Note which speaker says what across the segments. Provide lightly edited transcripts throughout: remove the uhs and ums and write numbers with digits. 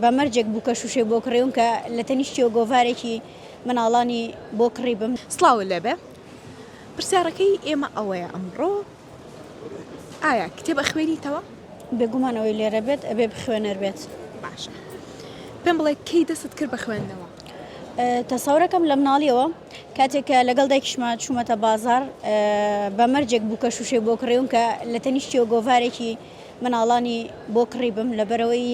Speaker 1: بەمەرجێک بوو کە شوشێ بۆ کڕێوم کە لە تەنیشتی و گۆڤارێکی مناڵانی بۆ کڕی بم.
Speaker 2: سڵاو لەبێ پرسیارەکەی ئێمە ئەوەیە ئەمڕۆ ئایا کتێبە خوێنیتەوە؟
Speaker 1: بێگومانەوەی لێرە بێت ئەبێ بخوێنەر بێت.
Speaker 2: باشە پێم بڵێ کەی دەست کرد بە خوێندنەوە؟
Speaker 1: تەسەورەکەم لە مناڵیەوە کاتێککە لەگەڵ دایکیشمان چوومەتە بازار بەمەرجێک بوو کە شوشێ بۆ کڕێوم کە لە تەنیشتی و گۆڤارێکی مناڵانی بۆ کڕی بم لەبەرەوەی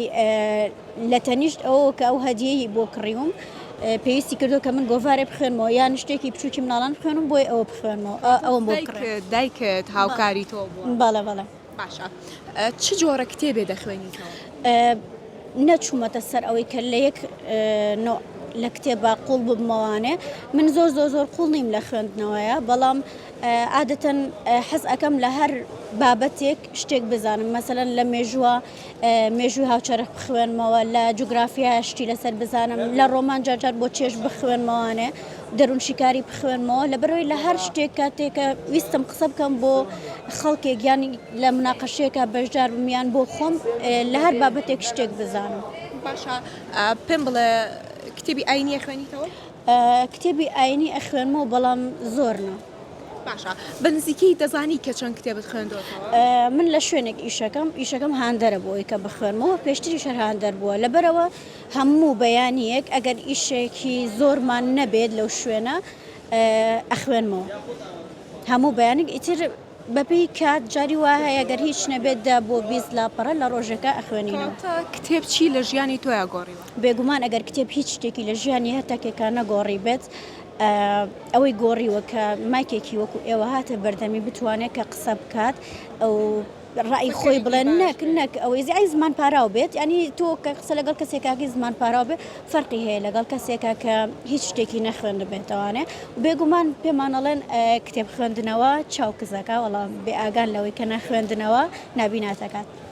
Speaker 1: لە تەنیشت ئەوە کە ئەو هەدیەی بۆ کڕیوم پێویستی کردو کە من گۆڤارێ بخوێنمەوە یان شتێکی بچووکی مناڵان بخوێنم بۆی ئەوە بخوێنمەوە ئەوم بۆ
Speaker 2: دایکت هاوکاری تۆ بووە؟
Speaker 1: بەڵێ بەڵێ.
Speaker 2: باشە چ جۆرە کتێبێ دەخوێنیتەوە؟
Speaker 1: نەچوومەتە سەر ئەوەی کە لە یەک لە کتێبە قوڵ ببمەوانێ من زۆر قوڵ نیم لە خوێندنەوەیە بەڵام عادەتەن حەز ئەەکەم لە هەر بابەتێک شتێک بزانم مەسەلەن لە مێژووی هاوچەرخ بخوێنمەوە لە جوگرافیا شتی لەسەر بزانم لە ڕۆمان جارجار بۆ چێش بخوێنمەوانێ دەروون شیکاری بخوێنمەوە لەبەرەوەی لە هەر شتێک کاتێکە ویستم قسە بکەم بۆ خەڵکێک یانی لە مناقەشەیەکە بەشدار بمیان بۆ خۆم لە هەر بابەتێک شتێک بزانم.
Speaker 2: باشە پێم بڵێ کتێبی ئاینیە خوێنیتەوە؟
Speaker 1: کتێبی ئاینی ئەخوێنمەوە بەڵام زۆرنە.
Speaker 2: باشە بەنزیکەی دەزانی کە چەند کتێبت خوێندۆتەوە؟
Speaker 1: من لە شوێنێک ئیشەکەم هاندەرە بۆی کە بخوێنمەوە پێشتری شەر هاندەر بووە لەبەرەوە هەموو بەیانیەک ئەگەر ئیشێکی زۆرمان نەبێت لەو شوێنە ئەخوێنمەوە هەموو بەیانێک ئیتر بەپێی کات جاری وایە گەر هیچ نەبێتدا بۆ 20 لاپەڕە لە ڕۆژەکە ئەخوێنینەوە.
Speaker 2: کتێب چی لە ژیانی تۆیە گۆڕیوە؟
Speaker 1: بێگومان ئەگەر کتێب هیچ شتێکی لە ژیانی هەر تاکێکە نەگۆڕی بێت ئەوەی گۆڕیوە کە مایکێکی وەکو ئێوە هاتە بەردەمی بتوانێت کە قسە بکات ئەو ڕای خۆی بڵێن نەک ئەوەی زیای زمان پاراو بێت ینی تۆ کە قسە لەگەڵ کەسێکاکی زمان پاراو بێت فەرقی هەیە لەگەڵ کەسێکە کە هیچ شتێکی نەخوێن بێتەوانێ بێگومان پێمانەڵێن کتێب خوێندنەوە چاو کزەکە وەڵام بێ ئاگان لەوەی کە نەخوێندنەوە نابیناتەکات.